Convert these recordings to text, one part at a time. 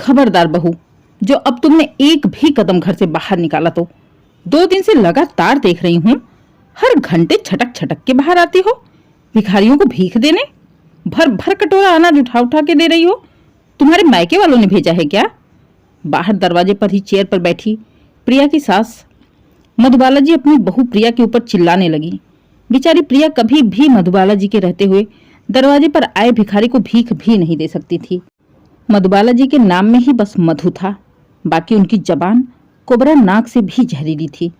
खबरदार बहू, जो अब तुमने एक भी कदम घर से बाहर निकाला तो 2 दिन से लगातार देख रही हूँ, हर घंटे छटक छटक के बाहर आती हो भिखारियों को भीख देने। भर भर कटोरा अनाज उठा उठा के दे रही हो। तुम्हारे मायके वालों ने भेजा है क्या? बाहर दरवाजे पर ही चेयर पर बैठी प्रिया की सास मधुबाला जी अपनी बहू प्रिया के ऊपर चिल्लाने लगी। बेचारी प्रिया कभी भी मधुबाला जी के रहते हुए दरवाजे पर आए भिखारी को भीख भी नहीं दे सकती थी। मधुबाला जी के नाम में ही बस मधु था, बाकी उनकी जबान कोबरा नाक से भी जहरीली थी।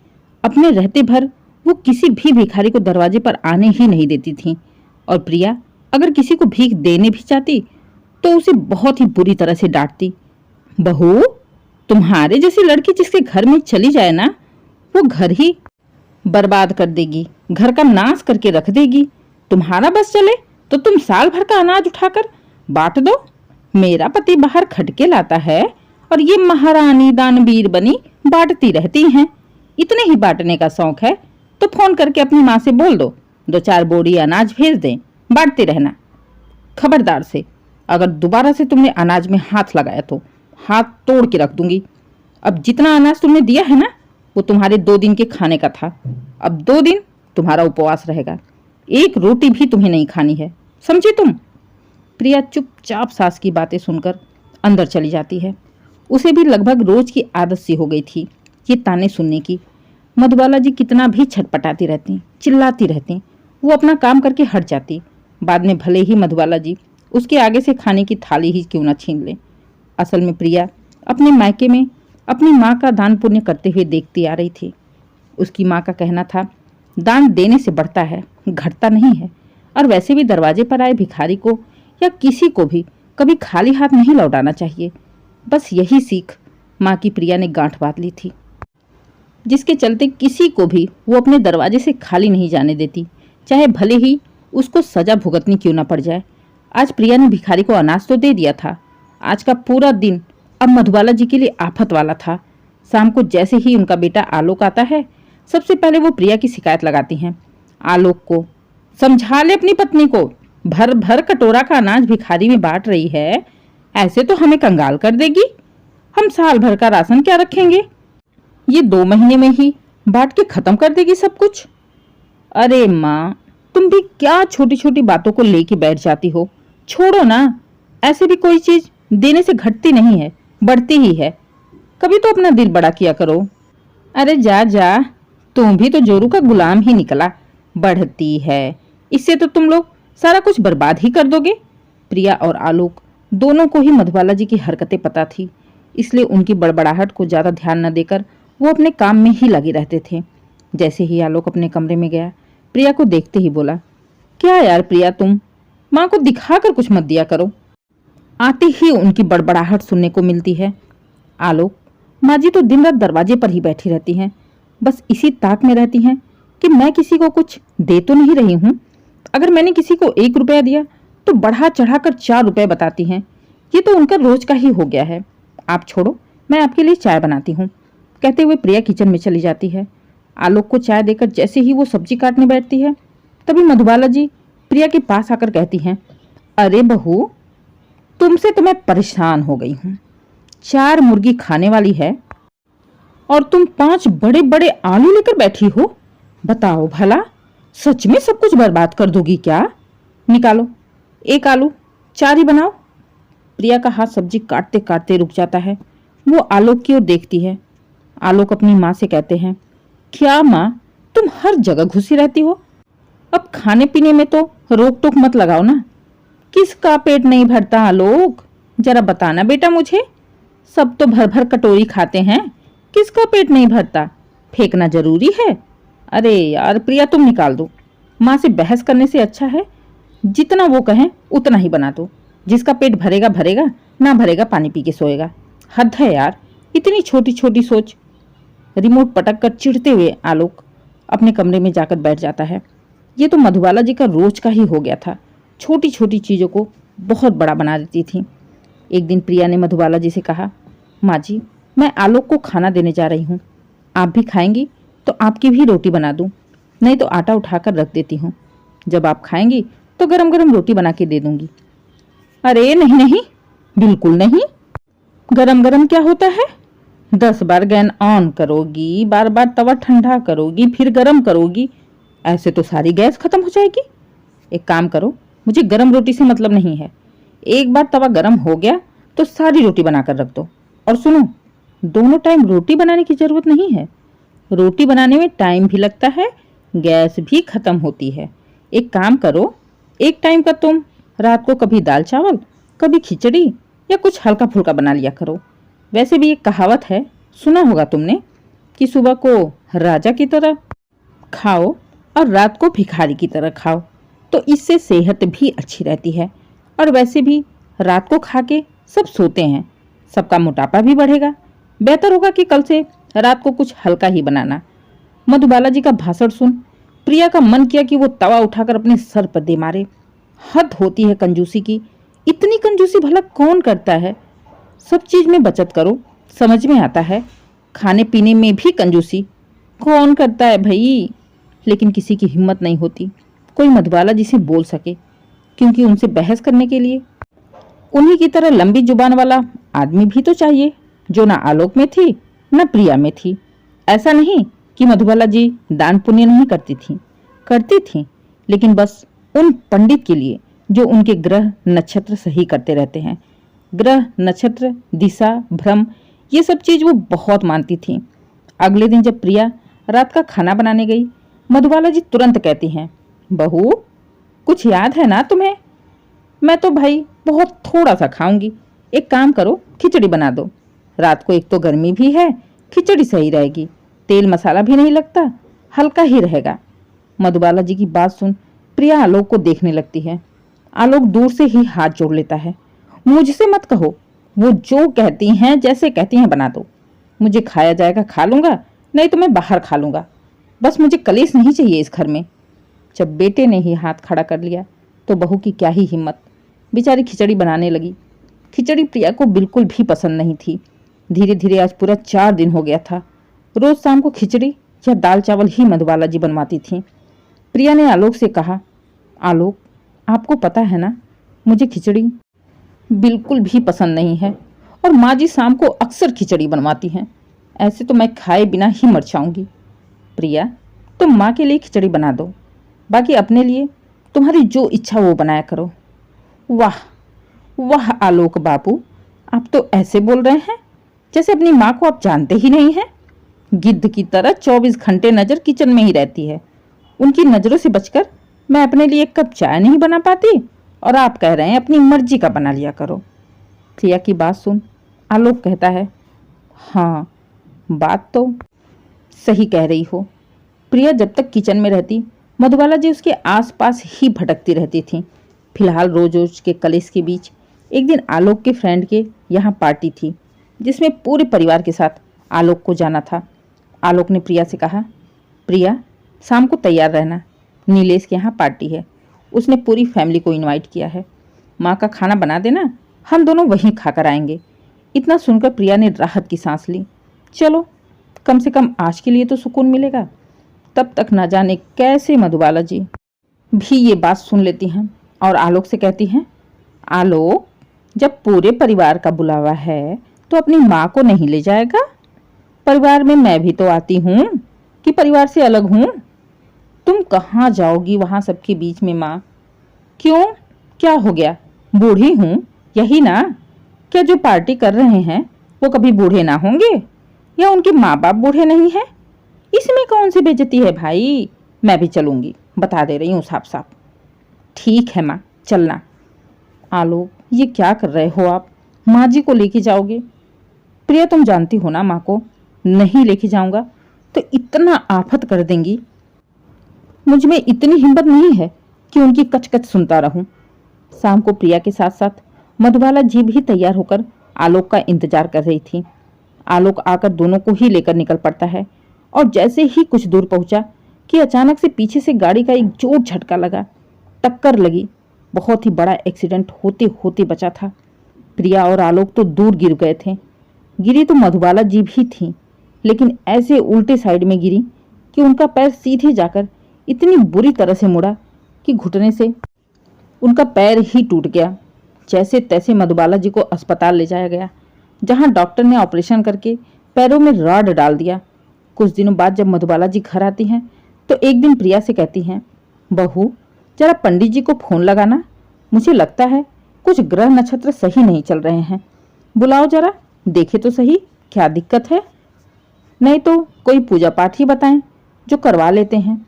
अपने रहते भर वो किसी भी भिखारी को दरवाजे पर आने ही नहीं देती थी, और प्रिया अगर किसी को भीख देने भी चाहती तो उसे बहुत ही बुरी तरह से डांटती। बहू, तुम्हारे जैसी लड़की जिसके घर में चली जाए ना, वो घर ही बर्बाद कर देगी, घर का नाश करके रख देगी। तुम्हारा बस चले तो तुम साल भर का अनाज उठाकर बांट दो। मेरा पति बाहर खटके लाता है और ये महारानी दानवीर बनी बांटती रहती हैं। इतने ही बांटने का शौक है तो फोन करके अपनी माँ से बोल दो, 2-4 बोरी अनाज भेज दें, बांटते रहना। खबरदार से अगर दोबारा से तुमने अनाज में हाथ लगाया तो हाथ तोड़ के रख दूंगी। अब जितना अनाज तुमने दिया है ना, वो तुम्हारे 2 दिन के खाने का था। अब 2 दिन तुम्हारा उपवास रहेगा, एक रोटी भी तुम्हें नहीं खानी है, समझी तुम? प्रिया चुपचाप सास की बातें सुनकर अंदर चली जाती है। उसे भी लगभग रोज की आदत सी हो गई थी ये ताने सुनने की। मधुबाला जी कितना भी छटपटाती रहती, चिल्लाती रहती, वो अपना काम करके हट जाती। बाद में भले ही मधुबाला जी उसके आगे से खाने की थाली ही क्यों न छीन ले। असल में प्रिया अपने मायके में अपनी माँ का दान पुण्य करते हुए देखती आ रही थी। उसकी माँ का कहना था, दान देने से बढ़ता है, घटता नहीं है, और वैसे भी दरवाजे पर आए भिखारी को या किसी को भी कभी खाली हाथ नहीं लौटाना चाहिए। बस यही सीख माँ की प्रिया ने गांठ बांध ली थी, जिसके चलते किसी को भी वो अपने दरवाजे से खाली नहीं जाने देती, चाहे भले ही उसको सजा भुगतनी क्यों ना पड़ जाए। आज प्रिया ने भिखारी को अनाज तो दे दिया था। आज का पूरा दिन अब मधुबाला जी के लिए आफत वाला था। शाम को जैसे ही उनका बेटा आलोक आता है, सबसे पहले वो प्रिया की शिकायत लगाती हैं। आलोक को समझा ले अपनी पत्नी को, भर भर कटोरा का अनाज भिखारी में बांट रही है, ऐसे तो हमें कंगाल कर देगी। हम साल भर का राशन क्या रखेंगे? ये 2 महीने में ही बांट के खत्म कर देगी सब कुछ। अरे माँ, तुम भी क्या छोटी छोटी बातों को लेके बैठ जाती हो? छोड़ो ना, ऐसे भी कोई चीज देने से घटती नहीं है, बढ़ती ही है। कभी तो अपना दिल बड़ा किया करो। अरे जा जा, तुम भी तो जोरू का गुलाम ही निकला। बढ़ती है, इससे तो तुम लोग सारा कुछ बर्बाद ही कर दोगे। प्रिया और आलोक दोनों को ही मधुबाला जी की हरकतें पता थी, इसलिए उनकी बड़बड़ाहट को ज्यादा ध्यान न देकर वो अपने काम में ही लगे रहते थे। जैसे ही आलोक अपने कमरे में गया, प्रिया को देखते ही बोला, क्या यार प्रिया, तुम माँ को दिखाकर कुछ मत दिया करो। आते ही उनकी बड़बड़ाहट सुनने को मिलती है। आलोक, माँ जी तो दिन रात दरवाजे पर ही बैठी रहती हैं, बस इसी ताक में रहती हैं कि मैं किसी को कुछ दे तो नहीं रही हूँ। अगर मैंने किसी को 1 रुपया दिया तो बढ़ा चढ़ाकर 4 रुपए बताती हैं। ये तो उनका रोज का ही हो गया है। आप छोड़ो, मैं आपके लिए चाय बनाती हूँ, कहते हुए प्रिया किचन में चली जाती है। आलोक को चाय देकर जैसे ही वो सब्जी काटने बैठती है, तभी मधुबाला जी प्रिया के पास आकर कहती हैं, अरे बहू, तुमसे तो मैं परेशान हो गई हूँ। 4 मुर्गी खाने वाली है और तुम 5 बड़े बड़े आलू लेकर बैठी हो। बताओ भला, सच में सब कुछ बर्बाद कर दोगी क्या? निकालो 1 आलू, 4 ही बनाओ। प्रिया का हाथ सब्जी काटते काटते रुक जाता है। वो आलोक की ओर देखती है। आलोक अपनी माँ से कहते हैं, क्या माँ, तुम हर जगह घुसी रहती हो? अब खाने पीने में तो रोक टोक मत लगाओ ना। किसका पेट नहीं भरता आलोक, जरा बताना बेटा मुझे। सब तो भर भर कटोरी खाते हैं, किसका पेट नहीं भरता? फेंकना जरूरी है? अरे यार प्रिया, तुम निकाल दो। माँ से बहस करने से अच्छा है जितना वो कहें उतना ही बना दो। जिसका पेट भरेगा भरेगा, ना भरेगा पानी पी के सोएगा। हद है यार, इतनी छोटी छोटी सोच। रिमोट पटक कर चिढ़ते हुए आलोक अपने कमरे में जाकर बैठ जाता है। ये तो मधुबाला जी का रोज का ही हो गया था, छोटी छोटी चीज़ों को बहुत बड़ा बना देती थी। एक दिन प्रिया ने मधुबाला जी से कहा, माँ जी, मैं आलोक को खाना देने जा रही हूँ, आप भी खाएंगी तो आपकी भी रोटी बना दूँ, नहीं तो आटा उठाकर रख देती हूँ। जब आप खाएंगी तो गरम गरम रोटी बना के दे दूंगी। अरे नहीं नहीं, बिल्कुल नहीं, गरम गरम क्या होता है? 10 बार गैन ऑन करोगी, बार बार तवा ठंडा करोगी, फिर गरम करोगी, ऐसे तो सारी गैस खत्म हो जाएगी। एक काम करो, मुझे गरम रोटी से मतलब नहीं है। एक बार तवा गरम हो गया तो सारी रोटी बनाकर रख दो। और सुनो, दोनों टाइम रोटी बनाने की जरूरत नहीं है। रोटी बनाने में टाइम भी लगता है, गैस भी खत्म होती है। एक काम करो, एक टाइम का तुम रात को कभी दाल चावल, कभी खिचड़ी या कुछ हल्का फुल्का बना लिया करो। वैसे भी एक कहावत है, सुना होगा तुमने, कि सुबह को राजा की तरह खाओ और रात को भिखारी की तरह खाओ, तो इससे सेहत भी अच्छी रहती है। और वैसे भी रात को खा के सब सोते हैं, सबका मोटापा भी बढ़ेगा। बेहतर होगा कि कल से रात को कुछ हल्का ही बनाना। मधुबाला जी का भाषण सुन प्रिया का मन किया कि वो तवा उठाकर अपने सर पर दे मारे। हद होती है कंजूसी की, इतनी कंजूसी भला कौन करता है? सब चीज में बचत करो, समझ में आता है। खाने पीने में भी कंजूसी कौन करता है भाई? लेकिन किसी की हिम्मत नहीं होती कोई मधुबाला जी से बोल सके, क्योंकि उनसे बहस करने के लिए उन्हीं की तरह लंबी जुबान वाला आदमी भी तो चाहिए, जो ना आलोक में थी न प्रिया में थी। ऐसा नहीं कि मधुबाला जी दान पुण्य नहीं करती थी, लेकिन बस उन पंडित के लिए जो उनके ग्रह नक्षत्र सही करते रहते हैं। ग्रह नक्षत्र दिशा भ्रम ये सब चीज वो बहुत मानती थी। अगले दिन जब प्रिया रात का खाना बनाने गई, मधुबाला जी तुरंत कहती हैं, बहू कुछ याद है ना तुम्हें? मैं तो भाई बहुत थोड़ा सा खाऊंगी, एक काम करो खिचड़ी बना दो। रात को एक तो गर्मी भी है, खिचड़ी सही रहेगी, तेल मसाला भी नहीं लगता, हल्का ही रहेगा। मधुबाला जी की बात सुन प्रिया आलोक को देखने लगती है। आलोक दूर से ही हाथ जोड़ लेता है, मुझसे मत कहो, वो जो कहती हैं जैसे कहती हैं बना दो। मुझे खाया जाएगा खा लूंगा, नहीं तो मैं बाहर खा लूंगा, बस मुझे कलेश नहीं चाहिए इस घर में। जब बेटे ने ही हाथ खड़ा कर लिया तो बहू की क्या ही हिम्मत, बेचारी खिचड़ी बनाने लगी। खिचड़ी प्रिया को बिल्कुल भी पसंद नहीं थी। धीरे धीरे आज पूरा 4 दिन हो गया था, रोज शाम को खिचड़ी या दाल चावल ही मधुबाला जी बनवाती थी। प्रिया ने आलोक से कहा, आलोक आपको पता है ना, मुझे खिचड़ी बिल्कुल भी पसंद नहीं है, और माँ जी शाम को अक्सर खिचड़ी बनवाती हैं, ऐसे तो मैं खाए बिना ही मर जाऊंगी। प्रिया तुम माँ के लिए खिचड़ी बना दो, बाकी अपने लिए तुम्हारी जो इच्छा वो बनाया करो। वाह वाह आलोक बाबू, आप तो ऐसे बोल रहे हैं जैसे अपनी माँ को आप जानते ही नहीं हैं। गिद्ध की तरह 24 घंटे नजर किचन में ही रहती है। उनकी नजरों से बचकर मैं अपने लिए एक कप चाय नहीं बना पाती, और आप कह रहे हैं अपनी मर्जी का बना लिया करो। प्रिया की बात सुन आलोक कहता है, हाँ बात तो सही कह रही हो। प्रिया जब तक किचन में रहती, मधुबाला जी उसके आसपास ही भटकती रहती थी। फिलहाल रोज रोज के कलेश के बीच एक दिन आलोक के फ्रेंड के यहाँ पार्टी थी, जिसमें पूरे परिवार के साथ आलोक को जाना था। आलोक ने प्रिया से कहा, प्रिया शाम को तैयार रहना, नीलेश के यहाँ पार्टी है, उसने पूरी फैमिली को इनवाइट किया है। माँ का खाना बना देना, हम दोनों वहीं खाकर आएंगे। इतना सुनकर प्रिया ने राहत की सांस ली। चलो कम से कम आज के लिए तो सुकून मिलेगा। तब तक न जाने कैसे मधुबाला जी भी ये बात सुन लेती हैं और आलोक से कहती हैं, आलोक जब पूरे परिवार का बुलावा है तो अपनी माँ को नहीं ले जाएगा? परिवार में मैं भी तो आती हूँ कि परिवार से अलग हूँ? तुम कहाँ जाओगी वहां सबके बीच में माँ? क्यों, क्या हो गया? बूढ़ी हूँ यही ना? क्या जो पार्टी कर रहे हैं वो कभी बूढ़े ना होंगे, या उनके माँ बाप बूढ़े नहीं हैं? इसमें कौन सी बेइज्जती है भाई? मैं भी चलूंगी, बता दे रही हूँ साफ साफ। ठीक है माँ, चलना। आलोक ये क्या कर रहे हो आप? माँ जी को लेके जाओगे? प्रिया तुम जानती हो ना माँ को, नहीं लेके जाऊंगा तो इतना आफत कर देंगी। मुझ में इतनी हिम्मत नहीं है कि उनकी कचकच सुनता रहूं। शाम को प्रिया के साथ साथ मधुबाला जी भी तैयार होकर आलोक का इंतजार कर रही थी। आलोक आकर दोनों को ही लेकर निकल पड़ता है, और जैसे ही कुछ दूर पहुंचा कि अचानक से पीछे से गाड़ी का एक जोर झटका लगा, टक्कर लगी। बहुत ही बड़ा एक्सीडेंट होते होते बचा था। प्रिया और आलोक तो दूर गिर गए थे। गिरी तो मधुबाला जी भी थी, लेकिन ऐसे उल्टे साइड में गिरी कि उनका पैर सीधे जाकर इतनी बुरी तरह से मुड़ा कि घुटने से उनका पैर ही टूट गया। जैसे तैसे मधुबाला जी को अस्पताल ले जाया गया। जहां डॉक्टर ने ऑपरेशन करके पैरों में रॉड डाल दिया। कुछ दिनों बाद जब मधुबाला जी घर आती हैं तो एक दिन प्रिया से कहती हैं, बहू जरा पंडित जी को फोन लगाना, मुझे लगता है कुछ ग्रह नक्षत्र सही नहीं चल रहे हैं। बुलाओ जरा, देखे तो सही क्या दिक्कत है। नहीं तो कोई पूजा पाठ ही बताएं जो करवा लेते हैं।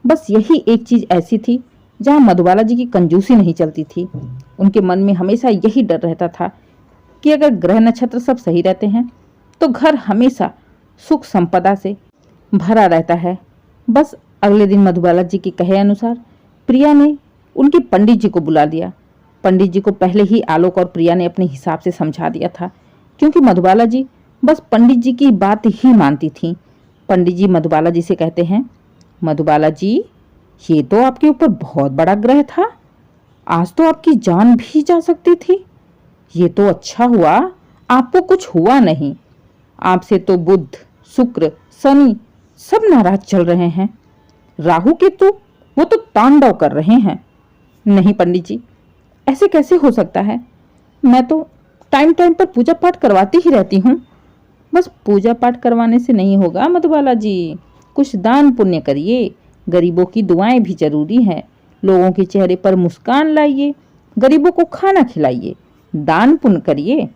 बस यही एक चीज ऐसी थी जहां मधुबाला जी की कंजूसी नहीं चलती थी। उनके मन में हमेशा यही डर रहता था कि अगर ग्रह नक्षत्र सब सही रहते हैं तो घर हमेशा सुख संपदा से भरा रहता है। बस अगले दिन मधुबाला जी के कहे अनुसार प्रिया ने उनके पंडित जी को बुला दिया। पंडित जी को पहले ही आलोक और प्रिया ने अपने हिसाब से समझा दिया था, क्योंकि मधुबाला जी बस पंडित जी की बात ही मानती थीं। पंडित जी मधुबाला जी से कहते हैं, मधुबाला जी ये तो आपके ऊपर बहुत बड़ा ग्रह था, आज तो आपकी जान भी जा सकती थी। ये तो अच्छा हुआ आपको कुछ हुआ नहीं। आपसे तो बुध, शुक्र, शनि सब नाराज चल रहे हैं। राहु केतु वो तो तांडव कर रहे हैं। नहीं पंडित जी, ऐसे कैसे हो सकता है? मैं तो टाइम टाइम पर पूजा पाठ करवाती ही रहती हूँ। बस पूजा पाठ करवाने से नहीं होगा मधुबाला जी, कुछ दान पुण्य करिए। गरीबों की दुआएं भी जरूरी हैं। लोगों के चेहरे पर मुस्कान लाइए, गरीबों को खाना खिलाइए, दान पुण्य करिए,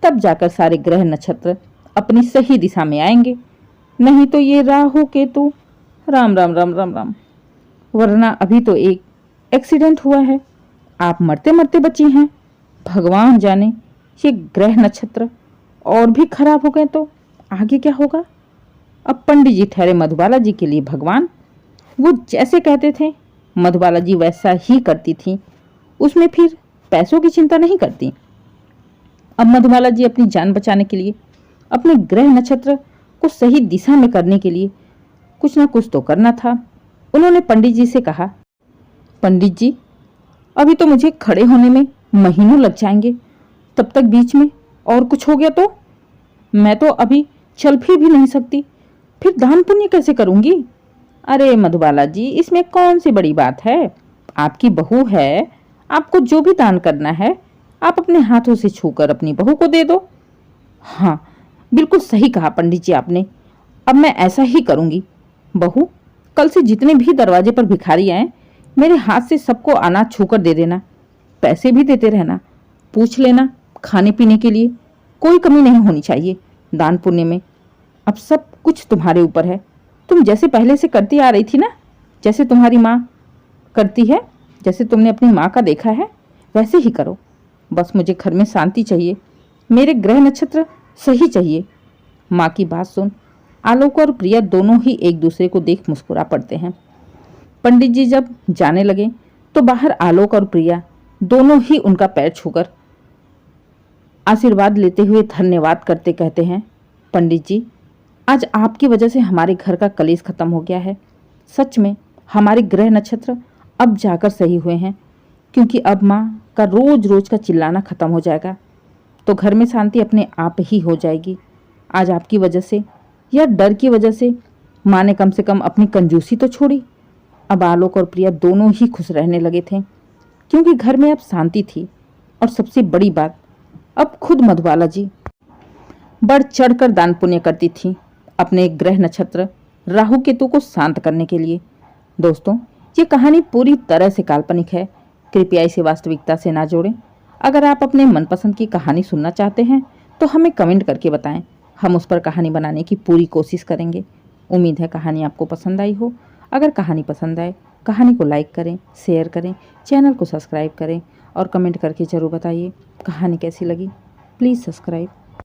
तब जाकर सारे ग्रह नक्षत्र अपनी सही दिशा में आएंगे। नहीं तो ये राहु केतु, राम राम राम राम राम। वरना अभी तो एक एक्सीडेंट हुआ है, आप मरते मरते बची हैं। भगवान जाने ये ग्रह नक्षत्र और भी खराब हो गए तो आगे क्या होगा। अब पंडित जी ठहरे मधुबाला जी के लिए भगवान। वो जैसे कहते थे मधुबाला जी वैसा ही करती थी, उसमें फिर पैसों की चिंता नहीं करती। अब मधुबाला जी अपनी जान बचाने के लिए, अपने ग्रह नक्षत्र को सही दिशा में करने के लिए कुछ ना कुछ तो करना था। उन्होंने पंडित जी से कहा, पंडित जी अभी तो मुझे खड़े होने में महीनों लग जाएंगे, तब तक बीच में और कुछ हो गया तो मैं तो अभी चल फिर भी नहीं सकती, फिर दान पुण्य कैसे करूंगी। अरे मधुबाला जी, इसमें कौन सी बड़ी बात है, आपकी बहू है, आपको जो भी दान करना है आप अपने हाथों से छूकर अपनी बहू को दे दो। हाँ बिल्कुल सही कहा पंडित जी आपने, अब मैं ऐसा ही करूंगी। बहू कल से जितने भी दरवाजे पर भिखारी आए मेरे हाथ से सबको अनाज छूकर दे देना, पैसे भी देते रहना, पूछ लेना खाने पीने के लिए, कोई कमी नहीं होनी चाहिए दान पुण्य में। अब सब कुछ तुम्हारे ऊपर है, तुम जैसे पहले से करती आ रही थी ना, जैसे तुम्हारी माँ करती है, जैसे तुमने अपनी माँ का देखा है वैसे ही करो। बस मुझे घर में शांति चाहिए, मेरे ग्रह नक्षत्र सही चाहिए। माँ की बात सुन आलोक और प्रिया दोनों ही एक दूसरे को देख मुस्कुरा पड़ते हैं। पंडित जी जब जाने लगे तो बाहर आलोक और प्रिया दोनों ही उनका पैर छूकर आशीर्वाद लेते हुए धन्यवाद करते कहते हैं, पंडित जी आज आपकी वजह से हमारे घर का कलेश खत्म हो गया है। सच में हमारे ग्रह नक्षत्र अब जाकर सही हुए हैं, क्योंकि अब माँ का रोज रोज का चिल्लाना खत्म हो जाएगा तो घर में शांति अपने आप ही हो जाएगी। आज आपकी वजह से या डर की वजह से माँ ने कम से कम अपनी कंजूसी तो छोड़ी। अब आलोक और प्रिया दोनों ही खुश रहने लगे थे, क्योंकि घर में अब शांति थी। और सबसे बड़ी बात, अब खुद मधुबाला जी बढ़ चढ़कर दान पुण्य करती थी अपने ग्रह नक्षत्र राहु केतु को शांत करने के लिए। दोस्तों ये कहानी पूरी तरह से काल्पनिक है, कृपया इसे वास्तविकता से ना जोड़ें। अगर आप अपने मनपसंद की कहानी सुनना चाहते हैं तो हमें कमेंट करके बताएं, हम उस पर कहानी बनाने की पूरी कोशिश करेंगे। उम्मीद है कहानी आपको पसंद आई हो। अगर कहानी पसंद आए कहानी को लाइक करें, शेयर करें, चैनल को सब्सक्राइब करें और कमेंट करके ज़रूर बताइए कहानी कैसी लगी। Please subscribe.